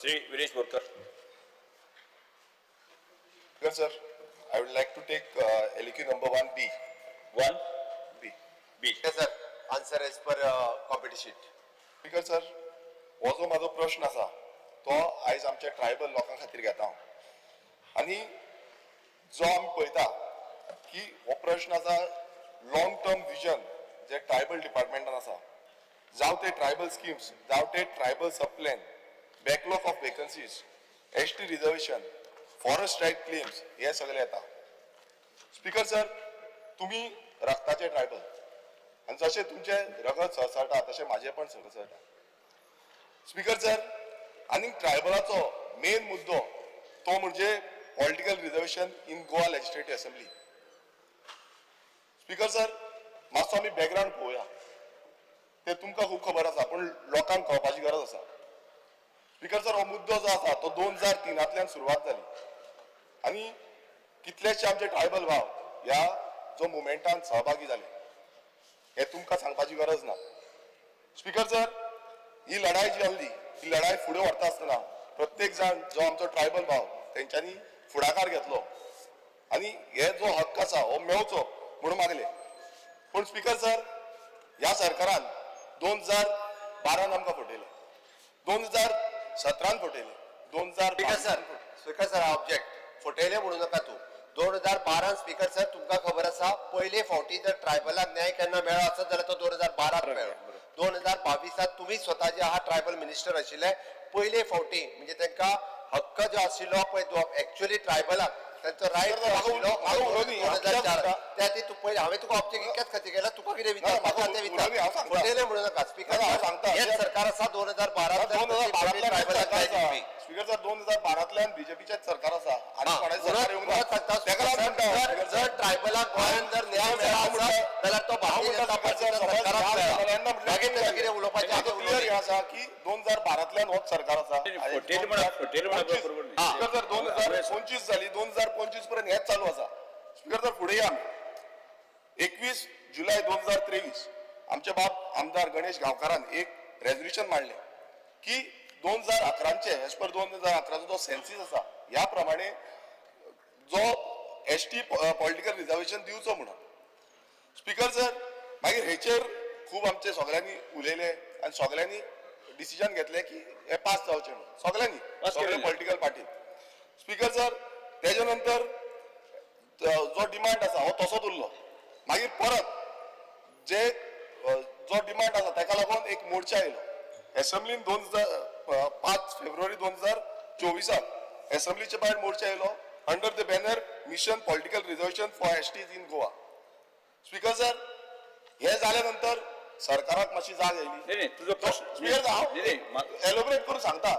Sri Vinesh Borkar. Yes, sir. I would like to take LQ number 1B. 1B. B. Yes, sir. Answer as per copy sheet. Because sir, हो जो माझो प्रश्न आसा तो आयज आमच्या ट्रायबल लोकां खातीर घेता हांव आनी जो आमी पळयता की हो प्रश्न आसा लॉंग टर्म विजन जे ट्रायबल डिपार्टमेंटान आसा जावं ते ट्रायबल स्किम्स जावं ते tribal sub plan backlog of vacancies ST reservation forest right claims हे सगळे येता. स्पीकर सर, तुम्ही रक्ताचे ट्रायबल आणि जसे तुमचे रगत सरसरता तसे माझे पण सरसरता. स्पीकर सर, आणि ट्रायबलाचो मेन मुद्दो तो म्हणजे political reservation in Goa legislative assembly. Speaker sir, मातसो आमी बॅकग्राऊंड पळोवया. ते तुमकां खूब खबर आसा पण लोकांक कळपाची गरज आसा. स्पीकर सर, हो मुद्दो जो आसा तो 2003 सुरवात जाली आणि कितलेशे आमचे ट्रायबल भाव ह्या जो मुवमेंटान सहभागी जाले हे तुमकां सांगपाची गरज ना. स्पीकर सर, ही लढाई जी आसली ही लढाई फुडें व्हरता आसतना प्रत्येक जाण जो आमचो ट्रायबल भाव तेंच्यांनी फुडाकार घेतलो आणि हे जो हक्क आसा हो मेळचो म्हणून मागले. पण स्पीकर सर, ह्या सरकारान 2012 आमकां फटयले, 2017 फटयले, 2000 स्पीकर सर ऑब्जेक्ट फुटयले म्हणू नका तू. 2012 स्पीकर सर तुमका खबर आसा पयले फावटी जर ट्रायबलाक न्याय केन्ना मेळ्ळो आसत जाल्यार तो 2012 मेळ्ळो. 2022 तुम्ही स्वतः जे आहात ट्रायबल मिनिस्टर आशिल्ले पयले फावटी म्हणजे तांकां हक्क जो आशिल्लो पळय तो एक्चुअली ट्रायबलाक त्यांचा रायट त्या ती तू पहिले हांवें तुका ऑब्जेक्ट इतक्याच खातीर केला तुका कितें विचार फुटयले म्हणू नका. स्पीकर हेच सरकार आसा 2012 ट्रायबलाक न्याय दिवपी. स्पीकर सर, 2012 बीजेपीचेच सरकार आसा आणि जर ट्रायबलाक गोंयान जर न्याय मेळ्ळा आसत जाल्यार तो भारतीय जनता पार्टीच्या सरकाराक मेळ्ळो. मागीर ताका कितें उलोवपाचें क्लियर हे आसा की 2012 होच सरकार आसा. स्पीकर सर, 2025 जाली, 2025 पर्यंत हेच चालू आसा. स्पीकर सर, फुडें या 21 जुलय 2023 आमचे बाब आमदार गणेश गांवकारान एक रेझोल्युशन मांडले की 2011 एज पर 2011 जो सेन्सीस आसा ह्या प्रमाणे जो एसटी पॉलिटिकल रिजर्वेशन दिवचो म्हणून. स्पीकर सर, मागीर हेचेर खूब आमचे सगळ्यांनी उलयले आणि सगळ्यांनी डिसिजन घेतले की हे पास जावचें म्हणून सगळ्यांनी सगळे पॉलिटिकल पार्टी. स्पीकर सर, तेजे नंतर जो डिमांड आसा हो तसोच उरलो. मागीर परत जे जो डिमांड आसा ताका लागून एक मोर्चा येयलो असेंब्लीन 5 फेब्रुवारी 2024 असेंब्लीचे भायर मोर्चा येयलो under the banner mission political reservation for STs in Goa. Speaker sir, हे जाल्या नंतर सरकाराक मातशी जाग येयली. एलोबरेट करून सांगता.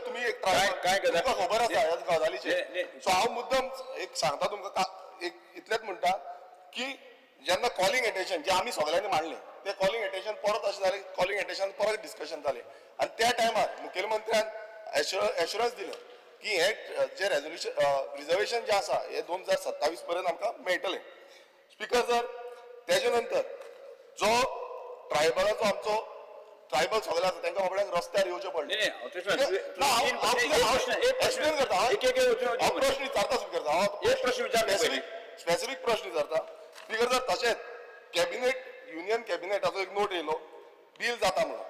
तुम्ही एक तुमकां खबर आसा ह्या गजालीचेर. सो हांव मुद्दम एक सांगता तुमकां एक इतलेंच म्हणटा की जेन्ना कॉलिंग एटेन्शन जे आमी सगळ्यांनी मांडले ते कॉलिंग एटेन्शन परत अशें जालें कॉलिंग एटेन्शन परत डिस्कशन जालें आणि त्या टायमार मुखेलमंत्र्यान एश्युरन्स दिलें की हे जे रिजर्वेशन जे आसा हे 2027 पर्यंत आमकां मेळटलें. स्पीकर सर, तेजे नंतर जो ट्रायबलाचो आमचो ट्रायबल सगळे आसा तांकां बाबड्यांक रस्त्यार येवचें पडलें. एक्सप्लेन करता हांव प्रश्न विचारता. स्पीकर सर, स्पेसिफीक प्रश्न विचारता. स्पीकर सर, तशेंच कॅबिनेट युनियन कॅबिनेटाचो एक नोट येयलो बील जाता म्हणून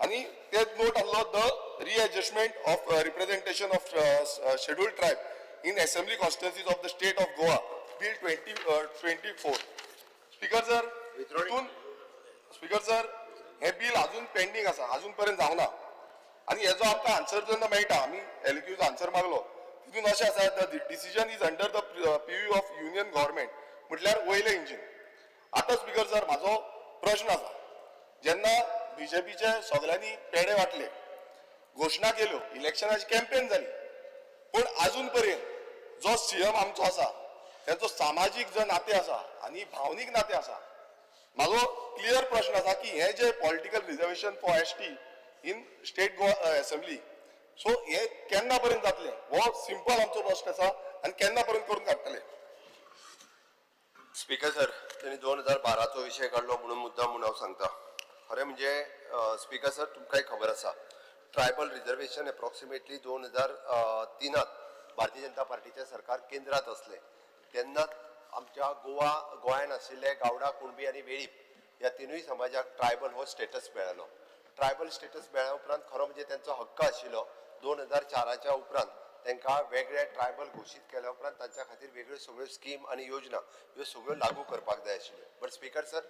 आणि ते नोट आसलो the readjustment of representation of scheduled tribe in assembly constituencies of the state of Goa bill 2024. Speaker sir, speaker sir, हे बिल अजून पेंडिंग आसा, अजून पर्यंत जावना आणि हेजो आमकां आन्सर जेन्ना मेळटा आमी एलक्यूचो आन्सर मागलो तितून अशें आसा the decision is under the purview of union government म्हटल्यार वयले इंजिन. आतां स्पीकर सर, म्हाजो प्रश्न आसा जेन्ना बीजेपीचे सगळ्यांनी पेडे वाटले घोशणा केल्यो इलेक्शनाची कॅम्पेन जाली पण अजून पर्यंत जो सीएम आमचो आसा तांचो सामाजीक जो नाते आसा आनी भावनीक नाते आसा. म्हाजो क्लियर प्रश्न आसा की हे जे political reservation for ST in state Goa assembly so हे केन्ना पर्यंत जातले हो सिंपल आमचो प्रश्न आसा आणि केन्ना पर्यंत करून काडटले. स्पीकर सर, त्यांनी 2012 विषय काढलो म्हणून मुद्दाम म्हणून हांव सांगता. खरें म्हणजे स्पीकर सर तुमकांय खबर आसा tribal reservation approximately 2003 Bharatiya Janata पार्टीचे सरकार केंद्रात असले तेन्ना आमच्या गोंयांत आशिल्ले गावडा कुणबी आनी वेळीप ह्या तिनूय समाजाक ट्रायबल हो स्टेटस मेळ्ळो. ट्रायबल स्टेटस मेळ्ळ्या उपरांत खरो म्हणजे त्यांचो हक्क आशिल्लो. 2004च्या उपरांत तांकां वेगळे ट्रायबल घोशीत केल्या उपरांत तांच्या खातीर वेगळ्यो सगळ्यो स्कीम आनी योजना ह्यो सगळ्यो लागू करपाक जाय आशिल्ल्यो. बट स्पीकर सर,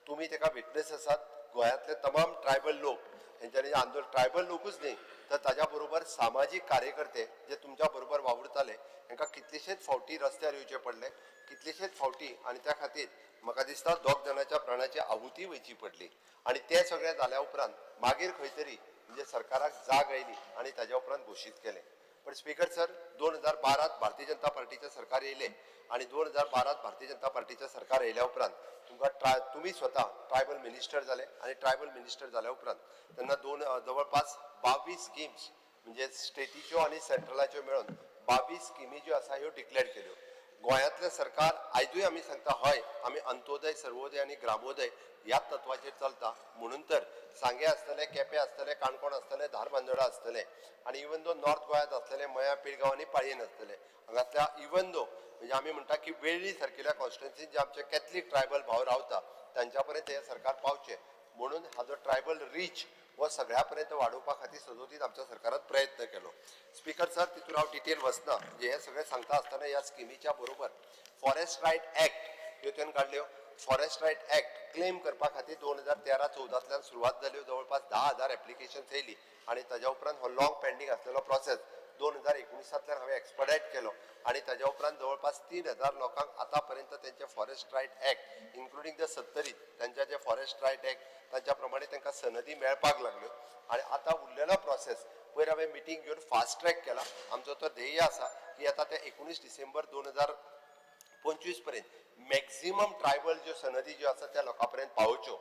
तुम्ही ताका विटनेस आसात. गोंयांतले तमाम ट्रायबल लोक हेंच्यांनी आंदोलन ट्रायबल लोकूच न्ही तर ताज्या बरोबर सामाजीक कार्यकर्ते जे तुमच्या बरोबर वावुरताले तांकां कितलेशेच फावटी रस्त्यार येवचे पडले, कितलेशेच फावटी आनी त्या खातीर म्हाका दिसता 2 जाणांच्या प्राणाची आहुती वयची पडली. आनी ते सगळें जाल्या उपरांत मागीर खंय तरी म्हणजे सरकाराक जाग आयली आनी ताज्या उपरांत घोशीत केलें. पण स्पीकर सर, 2012 भारतीय जनता पार्टीचे सरकार येयले आणि 2012 भारतीय जनता पार्टीचे सरकार येयल्या उपरांत तुम्ही स्वतः ट्रायबल मिनिस्टर झाले आणि ट्रायबल मिनिस्टर झाल्या उपरांत त्यांना जवळपास 22 स्कीम्स म्हणजे स्टेटीच्यो आणि सेंट्रलाच्यो मेळून 22 स्किमी ज्यो आसा ह्यो डिक्लेअर केल्यो. गोंयांतलें सरकार आयजूय आमी सांगता हय आमी अंत्योदय, सर्वोदय आनी ग्रामोदय ह्याच तत्वाचेर चलता. म्हणून तर सांगे आसतले, केपें आसतले, काणकोण आसतले, धारबांदोडा आसतले आनी इवन दो नॉर्थ गोंयांत आसतले मया, पिळगांव आनी पाळयेन आसतले. हांगातल्या इवन दो म्हणजे आमी म्हणटा की वेळ्ळी सारकिल्ल्या कॉन्स्टिट्युएन्सीन जे आमचे कॅथलीक ट्रायबल भाव रावता तांच्या पर्यंत हे सरकार पावचे म्हणून हाजो ट्रायबल रीच हो सगळ्या पर्यंत वाडोवपा खातीर सदोदीत आमच्या सरकारान प्रयत्न केलो. स्पीकर सर, तितून हांव डिटेल वचना. म्हणजे हे सगळें सांगता आसतना ह्या स्किमीच्या बरोबर फॉरेस्ट रायट एक्ट ह्यो तुवें काडल्यो. फॉरेस्ट रायट एक्ट क्लेम करपा खातीर 2013-14 सुरवात जाल्यो. जवळपास 10,000 एप्लिकेशन्स येयली आणि ताज्या उपरांत हो लॉंग पेंडींग आसलेलो प्रोसेस 2019 हांवें एक्सपडायट केलो आणि ताज्या उपरांत जवळपास 3,000 लोकांक आतां पर्यंत तेंचे forest right act including the 70 त्यांच्या जे फॉरेस्ट रायट एक्ट तांच्या प्रमाणे तांकां सनदी मेळपाक लागल्यो. आणि आतां उरलेलो प्रोसेस पयर हांवें मिटींग घेवन फास्ट ट्रॅक केला. आमचो तो ध्येय आसा की आतां ते 19 डिसेंबर 2025 पर्यंत मॅक्झिमम ट्रायबल ज्यो सनदी ज्यो आसा त्या लोकां पर्यंत पावोवच्यो.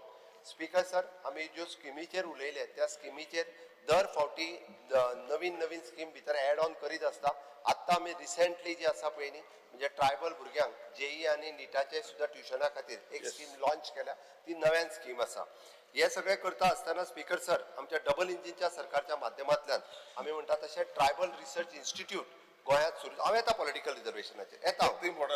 स्पीकर सर, आमी ज्यो स्किमीचेर उलयले त्या स्किमीचेर दर फावटी नवीन स्कीम भितर एड ऑन करीत आसता. आत्तां आमी रिसेंटली जी आसा पळय न्ही म्हणजे ट्रायबल भुरग्यांक जेई आनी निटाचे सुद्धा ट्युशना खातीर एक स्कीम लॉन्च केल्या. ती नव्यान स्कीम आसा. हे सगळें करता आसतना स्पीकर सर, आमच्या डबल इंजिनच्या सरकारच्या माध्यमांतल्यान आमी म्हणटा तशें ट्रायबल रिसर्च इन्स्टिट्यूट गोंयांत सुरू. हांव येता पॉलिटिकल रिजर्वेशनाचेर येता.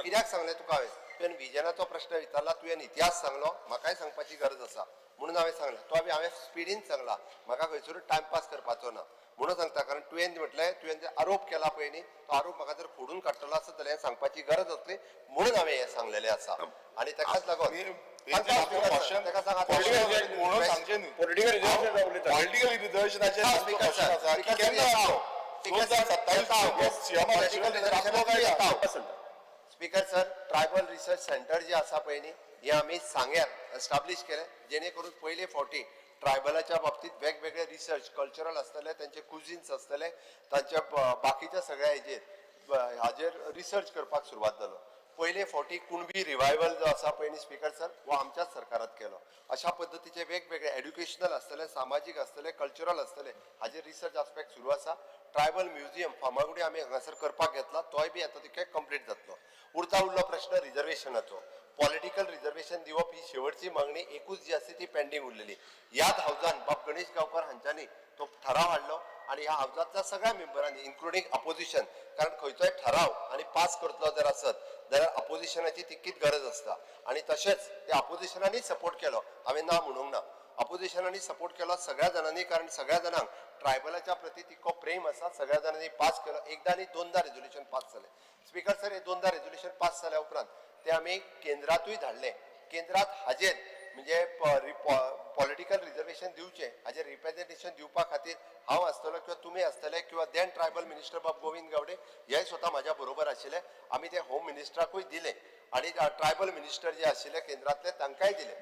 कित्याक सांगलें तुका हांवें? तुवें विजनाचो प्रश्न विचारला, तुवें इतिहास सांगलो, म्हाकाय सांगपाची गरज आसा म्हणून हांवें सांगलें. तो हांवें स्पिडीन सांगला, म्हाका खंयसरूच टायमपास करपाचो ना म्हणून सांगता. कारण तुवें म्हटलें तुवें जे आरोप केला पळय न्ही तो आरोप म्हाका जर खोडून काडटलो आसत जाल्यार सांगपाची गरज आसली म्हणून हांवें हें सांगलेलें आसा. आनी ताकाच लागून speaker sir, tribal research centre जे आसा पळय न्ही हे आमी सांग्यार एस्टाब्लिश केले जेणे करून पयले फावटी ट्रायबलाच्या बाबतीत वेगवेगळे रिसर्च कल्चरल आसतले, त्यांचे कुझिन्स आसतले, तांच्या बाकीच्या सगळ्या हाजेर रिसर्च करपाक सुरवात जालो. पयले फावटी कुणबी रिवायवल जो आसा पळय न्ही स्पीकर सर हो आमच्याच सरकारात केलो. अशा पद्दतीचे वेगवेगळे एड्युकेशनल आसतले, सामाजीक आसतले, कल्चरल आसतले हाजेर रिसर्च आस्पेक्ट सुरू आसा. ट्रायबल म्युझियम फार्मागुडी आमी हांगासर करपाक घेतला, तोय बी आता तिके कंप्लीट जातलो. उरलो प्रश्न रिजर्वेशनाचो. पॉलिटिकल रिजर्वेशन दिवप ही शेवटची मागणी एकूच जी आसा ती पेंडिंग उरलेली. ह्याच हावजान बाब गणेश गांवकर हांच्यांनी तो ठराव हाडलो आणि ह्या हावजातल्या सगळ्या मेंबरांनी इन्क्लुडींग अपोजिशन, कारण खंयचोय ठराव आणि पास करतलो जर आसत जाल्यार अपोजिशनाची तितकीच गरज आसता आणि तशेंच त्या अपोजिशनांनी सपोर्ट केलो. हांवें ना म्हणूंक ना, अपोजिशनांनी सपोर्ट केलो सगळ्या जाणांनी, कारण सगळ्या जाणांक ट्रायबलाच्या प्रती तितको प्रेम आसा. सगळ्या जाणांनी पास केलो. एकदा आनी दोनदा रेजोल्युशन पास जालें. स्पीकर सर, हे दोनदा रेजोल्युशन पास जाल्या उपरांत ते आमी केंद्रातूय धाडले. केंद्रात हाजेर म्हणजे पॉलिटिकल रिजर्वेशन दिवचे हाजेर रिप्रेझेंटेशन दिवपा खातीर हांव आसतलो किंवा तुमी आसतले किंवा देन ट्रायबल मिनिस्टर बाब गोविंद गावडे हे स्वता म्हाज्या बरोबर आशिल्ले. आमी ते होम मिनिस्टराकूय दिले आणि ट्रायबल मिनिस्टर जे आशिल्ले केंद्रातले तांकांय दिले.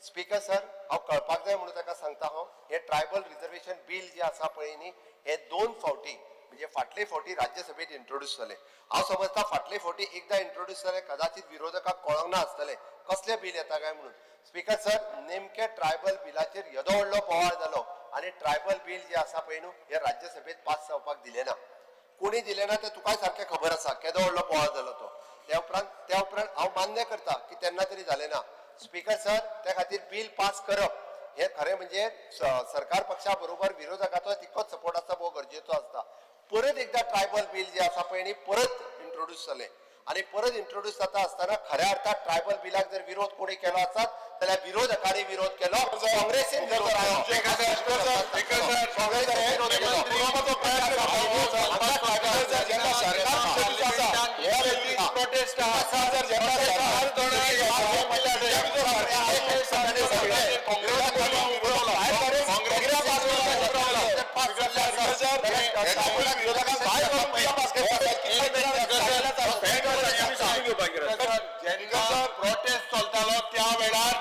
स्पीकर सर, हांव कळपाक जाय म्हणून ताका सांगता हांव हे ट्रायबल रिजर्वेशन बील जे आसा पळय न्ही हे 2 फावटी म्हणजे फाटले फावटी राज्यसभेत इंट्रोड्यूस जाले. हांव समजता फाटले फावटी एकदा इंट्रोड्यूस जाले कदाचित विरोधकाक कळोंक ना आसतले कसले बील येता काय म्हणून. स्पीकर सर, नेमके ट्रायबल बिलाचेर येदो व्हडलो बोवाळ जालो आणि ट्रायबल बील जे आसा पळय न्हू हे राज्यसभेत पास जावपाक दिले ना. कोणी दिले ना ते तुकाय सारखे खबर आसा केदो व्हडलो बोवाळ जालो तो. त्या उपरांत हांव मान्य करता की तेन्ना तरी जालें ना. स्पीकर सर, त्या खातीर बील पास करप हे खरे म्हणजे सरकार पक्षाबरोबर विरोधकाचो तितकोच सपोर्ट आसता वो गरजेचो आसता. परत एकदा ट्रायबल बिल जे आसा पळय न्ही परत इंट्रोड्यूस जालें आणि परत इंट्रोड्यूस जाता असताना खऱ्या अर्थात ट्रायबल बिलाक जर विरोध कोणी केलो आसत जाल्यार विरोधकांनी विरोध केलो, काँग्रेसीन विरोध प्रोटेस्ट चलतालो त्या वेळार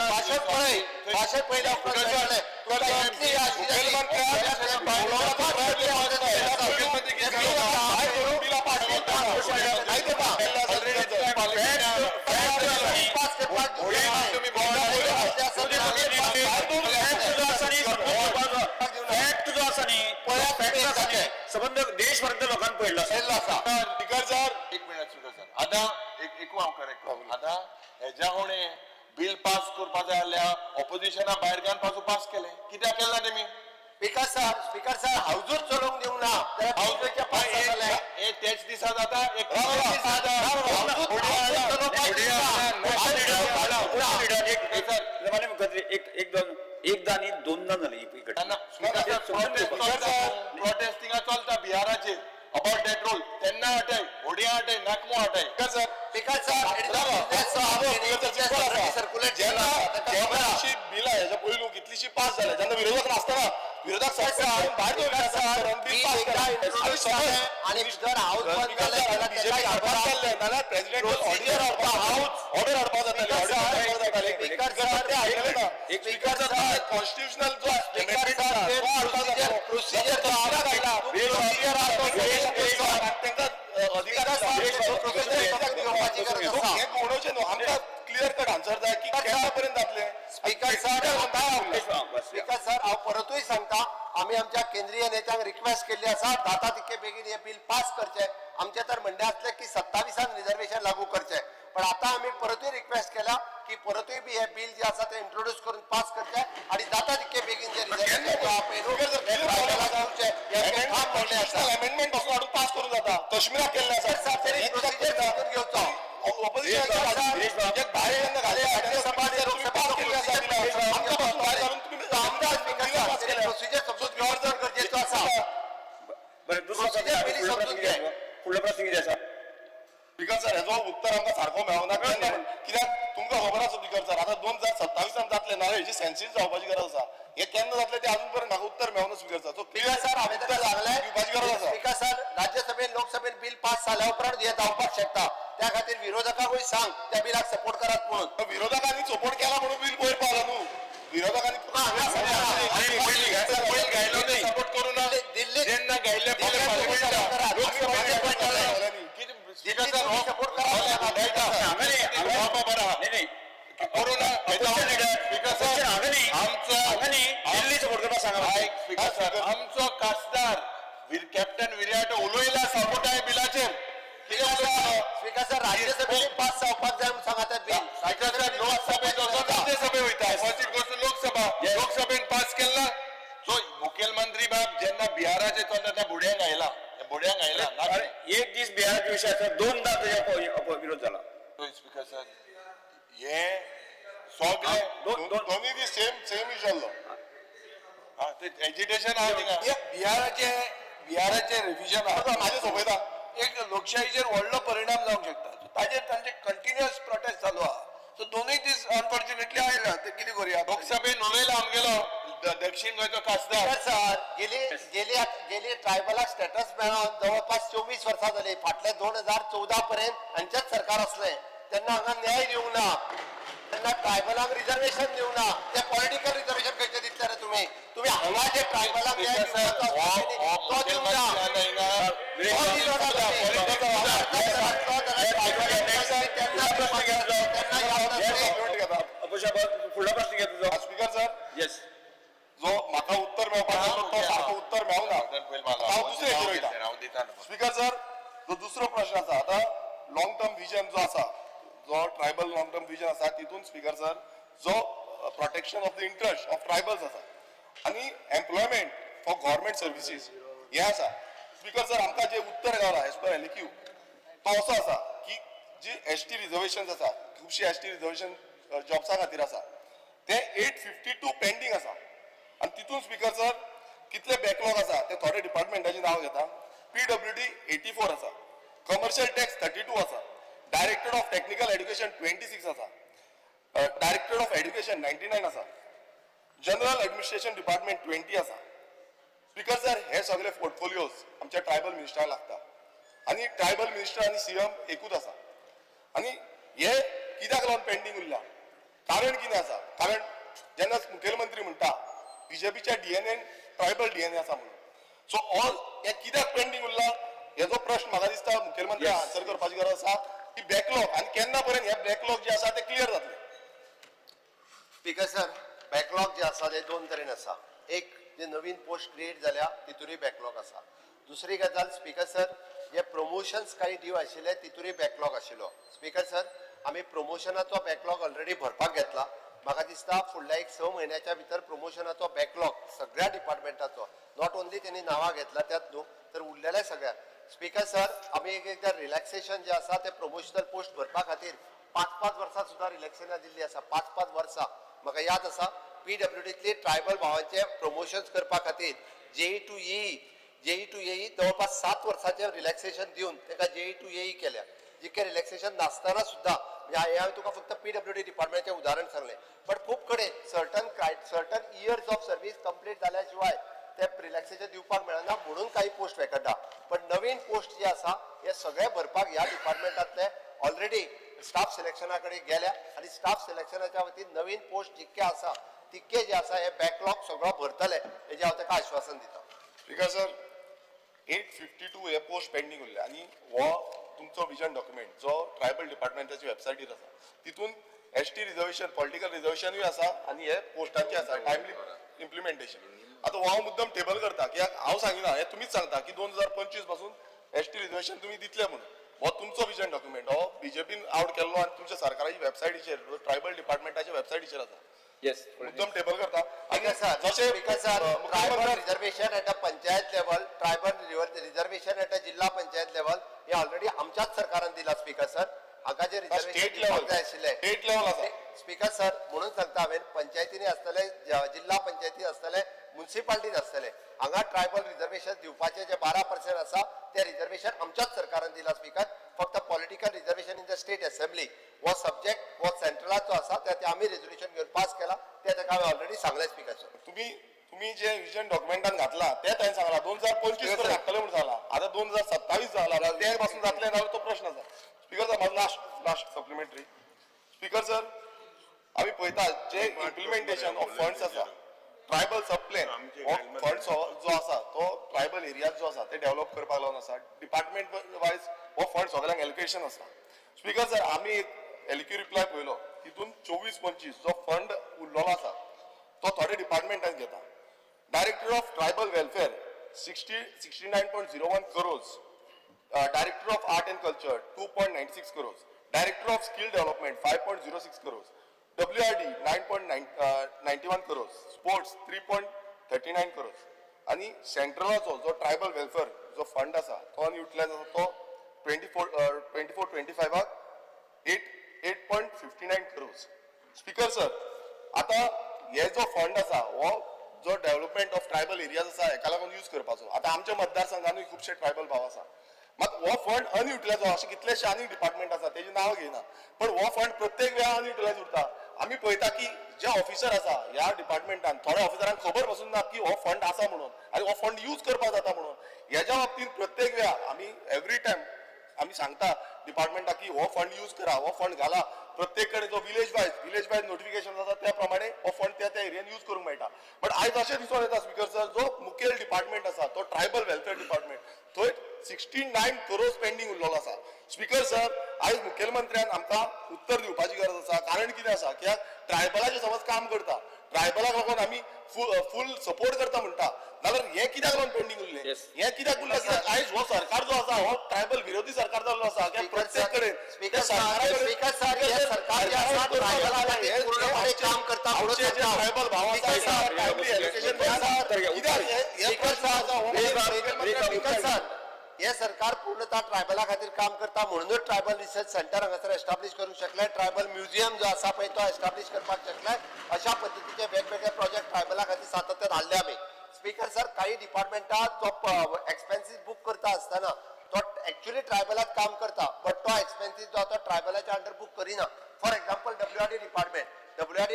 भाषेत पहिल्या संबंध देशभरातल्या लोकांना पडला स्पीकर सर एक मिनिट स्पीकर सर आता एक हांव करेक्ट आता हेज्या होणे बिल पास करपा जाय आसल्या ऑपोजिशना भायर घालून पासून पास केले कित्याक केला तेमी स्पीकर सर हाऊजूच चलोवंक दिवंक ना जाल्यार हाऊजूच्या पास जाले हे तेच दिसा जाता एक एकदा आणि दोनदा झाली प्रोटेस्टिंगा चलता बिहाराचेर अबाउट दॅट रोल तेन्ना हटय ओडिया हटय नाकमो हटय स्पीकर सर्क्युलेट बिल आहे ह्याच्या पयलू कितलीशी पास झाल्या जेन्ना विरोधक नासतना विरोधक आणि जर हाऊस बंद जाले प्रेसिडेंट ऑर्डर हाडपा जाताले कॉन्स्टिट्युशनल जो क्लियर कट आन्सर जाय की केन्नापर्यंत जातले. स्पीकर सर हांव परतूय सांगता आम्ही आमच्या केंद्रीय नेत्यांक रिक्वेस्ट केल्ली आसा जाता तितके बेगीन हे बिल पास करचे. आमचे तर म्हणणे आसले की 27 रिझर्वेशन लागू करचे पण आता आम्ही परतूय रिक्वेस्ट केला की परतूय बी हे बिल जे आसा ते इंट्रोड्यूस करून पास करचे आणि जाता तितके बेगीन जे अमेंडमेंट पासून हाडून पास करून जाता काश्मीराक केल्ले आसा घेवचो प्रोसिजर समजून घेवप जर गरजेचो आसा. फुडलो प्रश्न कितें आसा स्पीकर सर हेजो उत्तर आमकां सारको मेळना कित्याक तुमकां खबर आसा स्पीकर सर आता 2027 जातले ना हेची सेन्सीस जावपाची गरज आसा. हे केन्ना जातले ते अजून पर्यंत म्हाका उत्तर मेळना speaker sir. So clear sir हांवें तुका सांगलें दिवपाची गरज आसा. स्पीकर सर राज्यसभेन लोकसभेन बिल पास जाल्या उपरांत हे जावपाक शकता त्या खातीर विरोधकांकूय सांग त्या बिलाक सपोर्ट करात म्हणून. विरोधकांनी सपोर्ट केला म्हणून बिल वयर पावला न्हू विरोधकांनी सपोर्ट करून दिल्ली जेन्ना घायल्ले सपोर्ट आमचो खासदार कॅप्टन विराट उलयला सपोर्ट आहे बिलाचेर स्पीकर सर राज्यसभेन पास जावपाक जाय म्हणून सांगात बिल लोकसभेत राज्यसभे वयता लोकसभेन पास केला. सो मुखेलमंत्री बाब जेन्ना बिहाराचे चलता त्या बुड्यांक आयला एक दीस बिहाराच्या विशयाचा दोनदा त्याच्या विरोध झाला. स्पीकर सर हे सगळे दोन्ही दी सेम इशू आसलो. एज्युटेशन आहा थिंगा बिहाराचे रिव्हिजन माझे सोबयता एक लोकशाहीचेर व्हडलो परिणाम जावंक शकता. ताजेर तांचे कंटिन्युअस प्रोटेस्ट चालू आहा. सो दोनूय दीस अनफॉर्च्युनेटली आयला ते कितें करूया. लोकसभेन उलयला आमगेलो दक्षिण गोंयचो खासदार सर गेली ट्रायबलाक स्टेटस मेळोन जवळपास 24 वर्सां जाली. फाटले 2014 पर्यंत हांचेच सरकार असलें तेन्ना हांगा न्याय दिवंक ना तेन्ना ट्रायबलांक रिजर्वेशन दिवंक ना. ते पॉलिटिकल रिजर्वेशन खंयचे दितले रे तुमी हांगा जे ट्रायबलांक न्याय दिवंक ना म्हाका उत्तर मेळूना हांव दुसरे हेचेर वयता स्पीकर सर जो दुसरो प्रश्न आसा आतां लॉंग टर्म विजन जो आसा जो ट्रायबल लॉंग टर्म विजन आसा तितून स्पीकर सर जो protection of the interest of tribals आसा आनी एम्प्लॉयमेंट फॉर गव्हर्मेंट सर्विसीस हे आसा स्पीकर सर आमकां जे उत्तर गावला एज पर एलक्यू तो असो आसा की जी एसटी रिजर्वेशन आसा खुबशी एसटी रिजर्वेशन जॉब्सा खातीर आसा ते 852 पेंडींग आसा आनी तितून स्पीकर सर कितले बॅकलॉग आसा ते थोडे डिपार्टमेंटाचे नांव घेता PWD 84 आसा कमर्शियल टॅक्स 32 आसा डायरेक्टर ऑफ टेक्निकल एड्युकेशन 26 आसा डायरेक्टर ऑफ एड्युकेशन 99 आसा जनरल एडमिनिस्ट्रेशन डिपार्टमेंट 20 आसा स्पीकर सर हे सगळे पोर्टफोलिओज आमच्या ट्रायबल मिनिस्टराक लागता आनी ट्रायबल मिनिस्टर आनी सीएम एकूच आसा आनी हे कित्याक लागून पेंडींग उरला कारण कितें आसा कारण जेन्ना मुखेलमंत्री म्हणटा बीजेपीच्या डीएनए ट्रायबल डीएनए आसा म्हणून सो ऑल हे कित्याक पेंडींग उरला हेजो प्रश्न म्हाका दिसता मुखेलमंत्री आन्सर करपाची गरज आसा की बॅकलॉग आनी केन्ना पर्यंत हे बॅकलॉग जे आसा ते क्लियर जातले स्पीकर सर बॅकलॉग जे आसा ते दोन तरेन आसा एक जे नवीन पोस्ट क्रिएट जाल्या तितूनय बॅकलॉग आसा दुसरी गजाल स्पीकर सर जे प्रमोशन्स काही ड्यू आशिल्ले तितूनय बॅकलॉग आशिल्लो स्पीकर सर आमी प्रमोशनाचो बॅकलॉग ऑलरेडी भरपाक घेतला म्हाका दिसता फुडल्या एक 6 म्हयन्याच्या भितर प्रमोशनाचो बॅकलॉग सगळ्या डिपार्टमेंटाचो नॉट ओन्ली त्यांनी नांवां घेतला त्यात न्हू तर उरलेल्या सगळ्या स्पीकर सर आमी एकदा रिलॅक्सेशन जे आसा ते प्रमोशनल पोस्ट भरपा खातीर 5-5 वर्सां सुद्दां रिलॅक्सेशनां दिल्ली आसा 5-5 वर्सां म्हाका याद आसा PWDतली ट्रायबल भावांचे प्रमोशन्स करपा खातीर JE to AE जवळपास 7 वर्सांचे रिलॅक्सेशन दिवन ताका JE to AE केल्या जितके रिलॅक्सेशन नासतना सुद्दां हांवें तुका फक्त PWD डिपार्टमेंटाचें उदाहरण सांगलें पण खूब कडेन certain years of service complete जाल्या शिवाय ते रिलॅक्सेशन दिवपाक मेळना म्हणून काही पोस्ट वेकंटा पण नवीन पोस्ट जे आसा हे सगळे भरपाक ह्या डिपार्टमेंटांतले ऑलरेडी स्टाफ सिलेक्शना कडेन गेल्या आणि स्टाफ सिलेक्शनाच्या वतीन नवीन पोस्ट जितके आसा तितके जे आसा हे बॅकलॉग सगळो भरतले हेजे हांव ताका आश्वासन दिता स्पीकर सर 852 हे पोस्ट पेंडींग उरले आनी हो तुमचो विजन डॉक्युमेंट जो ट्रायबल डिपार्टमेंटाच्या वेबसायटीर आसा तितून एसटी रिजर्वेशन पॉलिटिकल रिजर्वेशनूय आसा आनी हे पोस्टांचे आसा टायमली इम्प्लिमेंटेशन आता हांव मुद्दम टेबल करता कित्याक हांव सांगिना हे तुमीच सांगता की 2025 पासून एसटी रिजर्वेशन तुमी दितले म्हणून हो तुमचो विजन डॉक्युमेंट हो बीजेपीन आउट केल्लो आनी तुमच्या सरकाराच्या वेबसायटीचेर ट्रायबल डिपार्टमेंटाच्या वेबसायटीचेर आसा येस मुद्दम टेबल करता जशे tribal reservation at a panchayat level tribal reservation at a जिल्हा पंचायत लेवल हे ऑलरेडी आमच्याच सरकारान दिला स्पीकर सर हाका जे स्टेट लेवल जाय आशिल्ले स्टेट लेवल आसा स्पीकर सर म्हणून सांगता हांवें पंचायतींनी आसतले जिल्हा पंचायती आसतले म्युनिसिपालिटीज आसतले हांगा ट्रायबल रिजर्वेशन दिवपाचे जे 12% आसा ते रिजर्वेशन आमच्याच सरकारान दिला स्पीकर फक्त political reservation in the state assembly हो सब्जेक्ट हो सेंट्रलाचो आसा ते आमी रेझोल्युशन घेवन पास केला ते ताका हांवें ऑलरेडी सांगले स्पीकर सर तुम्ही जे विजन डॉक्युमेंटान घातला ते हांवें सांगला 2025 पर्यंत घातले म्हणून जाला आता 2027 जाला ते पासून जातले ना तो प्रश्न आसा स्पीकर सर माझो लास्ट सप्लिमेंटरी स्पीकर सर आम्ही पळयता जे इम्प्लिमेंटेशन ऑफ फंड्स आसा ट्रायबल सबप्लेन फंड्स जो आसा तो ट्रायबल एरियाज जो आसा ते डेव्हलप करपाक लागून आसा डिपार्टमेंट वायज हो फंड सगळ्यांक एलोकेशन आसा स्पीकर सर आमी एक एलक्यू रिप्लाय पळयलो तितून 24-25 जो फंड उरलेलो आसा तो थोडे डिपार्टमेंटान घेता director of tribal welfare 69.01 crores director of art end culture 2.96 crores director of skill development 5.06 crores WRD 9.91 crores sports 3.39 crores आणि सेंट्रलाचो जो ट्रायबल वेलफेअर जो फंड आसा तो युटिलायज आसा तो 24-25 8.59 crores स्पीकर सर आता हे जो फंड आसा हो जो डेव्हलपमेंट ऑफ ट्रायबल एरियाज आसा हेका लागून यूज करपाचो आता आमच्या मतदारसंघानूय खुबशे ट्रायबल भाव आसा मात हो फंड अनयुटिलायज अशे कितलेशे आनी डिपार्टमेंट आसा तेजी नांव घेयना पण हो फंड प्रत्येक वेळा अनयुटिलायज उरता आमी पळयता की जे ऑफिसर आसा ह्या डिपार्टमेंटान थोड्या ऑफिसरांक खबर पासून ना की हो फंड आसा म्हणून आनी हो फंड यूज करपाक जाता म्हणून ह्याच्या बाबतीत प्रत्येक वेळा आमी एवरी टायम आमी सांगता डिपार्टमेंटाक की हो फंड यूज करा हो फंड घाला प्रत्येक कडेन जो विलेज वायज नोटिफिकेशन आसा त्या प्रमाणे हो फंड त्या एरियान यूज करूंक मेळटा बट आयज अशें दिसून येता स्पीकर सर जो मुखेल डिपार्टमेंट आसा तो ट्रायबल वेलफेअर डिपार्टमेंट थंय 69 crores पेंडींग उरलेलो आसा स्पीकर सर आयज मुखेलमंत्र्यान आमकां उत्तर दिवपाची गरज आसा कारण कितें आसा कित्याक ट्रायबलाचें समज काम करता ट्रायबलाक लागून आमी फुल सपोर्ट करता म्हणटा नाल्यार हे कित्याक लागून पेंडिंग उरले Yes. हे कित्याक उरले कित्याक आयज हो सरकार जो आसा हो ट्रायबल विरोधी सरकार जाल्लो आसा कित्याक प्रत्येक कडेन स्पीकर सर हे सरकार जे आसा ट्रायबला खातीर पूर्णपणे काम करता म्हणून सांगता. ट्रायबल भाव आसा टायमली एलोकेशन स्पीकर सर हे सरकार पूर्णतः ट्रायबला खातीर काम करता म्हणूनच ट्रायबल रिसर्च सेंटर हांगासर एस्टाब्लिश करूंक शकले ट्रायबल म्युझियम जो आसा पळय तो एस्टाब्लिश करपाक शकले अशा पद्दतीचे वेगवेगळे प्रोजेक्ट ट्रायबला खातीर सातत्यान हाडले आमी. स्पीकर सर काही डिपार्टमेंटात जो एक्सपेन्सीस बुक करता आसतना तो एक्चुअली ट्रायबलात काम करता बट तो एक्सपेन्सीस जो तो ट्रायबलाच्या अंडर बुक करिना. फॉर एक्झाम्पल डब्ल्यूआरडी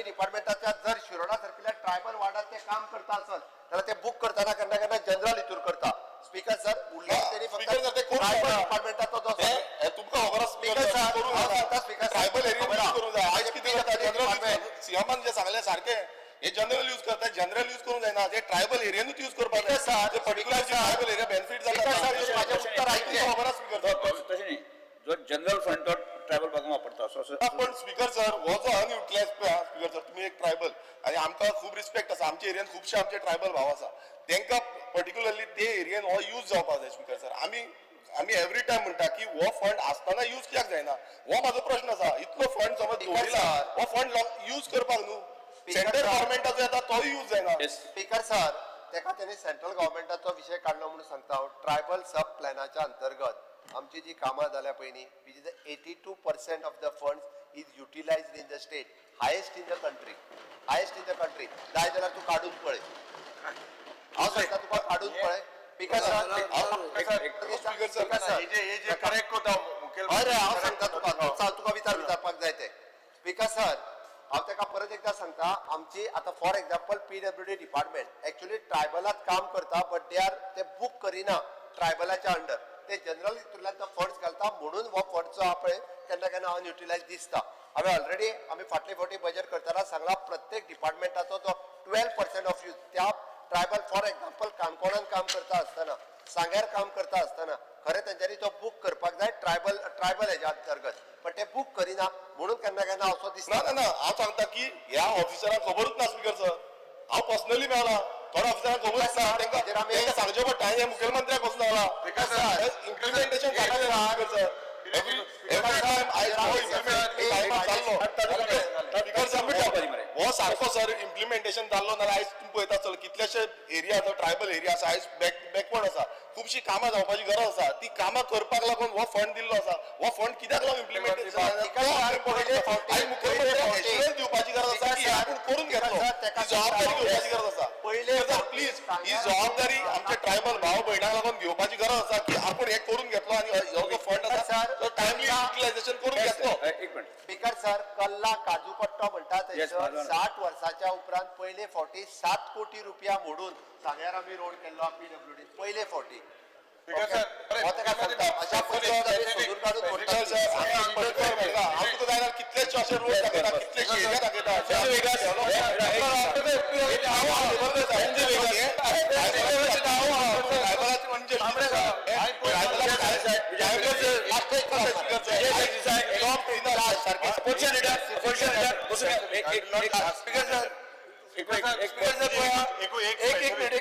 डिपार्टमेंटाच्या जर शिरोडा सारकिल्ल्या ट्रायबल वार्डात ते काम करता आसत जाल्यार ते बुक करताना केन्ना केन्ना जनरल हितूर करता. स्पीकर सर उरलें तरी फक्त स्पीकर सर ते करून ट्रायबल जाता. डिपार्टमेंटाचो जो तुमकां खबर आसा स्पीकर सर हांव सांगता स्पीकर सर ट्रायबल एरिया खबर यूज आहा. करूंक जाय आयज कितें जाता डिपार्टमेंट जनरल सीएमान जे सांगले सारखे हे जनरल यूज करता जनरल यूज करूंक जायना जे ट्रायबल एरियानूच यूज करपाक स्पीकर सर, जाय particular tribal area benefit speaker sir, जाता माझे उत्तर ऐकचे. खबर आसा स्पीकर सर तशें न्ही जो जनरल फंड तो ट्रायबल भागांत वापरता असो पण स्पीकर सर हो जो अनयुटिलायज स्पीकर सर तुम्ही एक ट्रायबल आणि आमकां खूप रिस्पेक्ट आसा आमच्या एरियान खुबशे आमचे ट्रायबल भाव आसा तांकां पर्टिक्युलरली ते एरियान हो यूज जावपाक जाय स्पीकर सर आमी एवरी टायम म्हणटा की हो फंड आसतना यूज कित्याक जायना हो म्हाजो प्रश्न आसा इतलो फंड समज दवरिला हो फंड यूज करपाक न्हू सेंट्रल गव्हर्मेंटाचो येता तोय यूज जायना स्पीकर सर तेका त्यांनी सेंट्रल गव्हर्मेंटाचो विषय काढलो म्हणून सांगता हांव. ट्रायबल सब प्लॅनाच्या अंतर्गत आमची जी कामां जाल्या पयलीं which is 82% of the funds is utilised in the state highest in the country जाय जाल्यार तूं काडून पळय हांव सांगता तुका काडून पळय. स्पीकर सर हे जे करेक्ट कोता मुखेल अरे हांव सांगता तुका विचारपाक जाय ते. स्पीकर सर हांव ताका परत एकदा सांगता आमची आता for example PWD department actually ट्रायबलात काम करता बट ते बुक करिना ट्रायबलाच्या अंडर ते जनरल हितूंतल्यान तो फंड्स घालता म्हणून हो फंड जो आहा पळय केन्ना केन्ना अनयुटिलायज दिसता. हांवें ऑलरेडी आमी फाटले फावटी बजेट करतना सांगला प्रत्येक डिपार्टमेंटाचो जो 12% ऑफ यूज त्या ट्रायबल फॉर एक्झाम्पल काणकोणान काम करता आसतना सांग्यार काम करता आसतना खरें तेंच्यांनी तो बुक करपाक जाय ट्रायबल हेच्या अंतर्गत पण ते बुक करिना म्हणून केन्ना केन्ना असो दिसता. ना हांव सांगता की ह्या ऑफिसरांक खबरूच ना स्पीकर सर हांव पर्सनली मेळ्ळा थोड्या ऑफिसरांक खबरूच ना तांकां सांगचें पडटा हे मुखेलमंत्र्याक वचून मेळ्ळा implementation speaker sir every time हो सारको सर इम्प्लिमेंटेशन जाल्लो नाल्यार आयज तुम्ही पळयता चल कितलेशे एरिया ट्रायबल एरिया आसा आयज बॅकवर्ड आसा खुबशी कामां जावपाची गरज आसा ती कामां करपाक लागून हो फंड दिल्लो आसा हो फंड कित्याक लागून इम्प्लिमेंटेशन मुखेलमंत्र्याक दिवपाची गरज आसा की आपण करून घेतलो जबाबदारी घेवपाची गरज आसा पहिले प्लीज ही जबाबदारी आमचे ट्रायबल भाव भयणांक लागून घेवपाची गरज आसा की आपण हे करून घेतलो आणि हो जो फंड आसा तो टायमली युटिलायझेशन करून घेतलो. एक मिनिट स्पीकर सर कल्ला काजू पट्टो म्हणटा थंयसर 60 वर्साच्या उपरांत पयले फावटी 7 कोटी रुपया मोडून सांग्यार आमी रोड केल्लो पीडब्ल्यूडी पयले फावटी. अशा पद्दतीन सोदून काडून हांव तुका जाल्यार कितलेशे अशे रोड दाखयता कितलेशे एरिया दाखयता एक मिनिट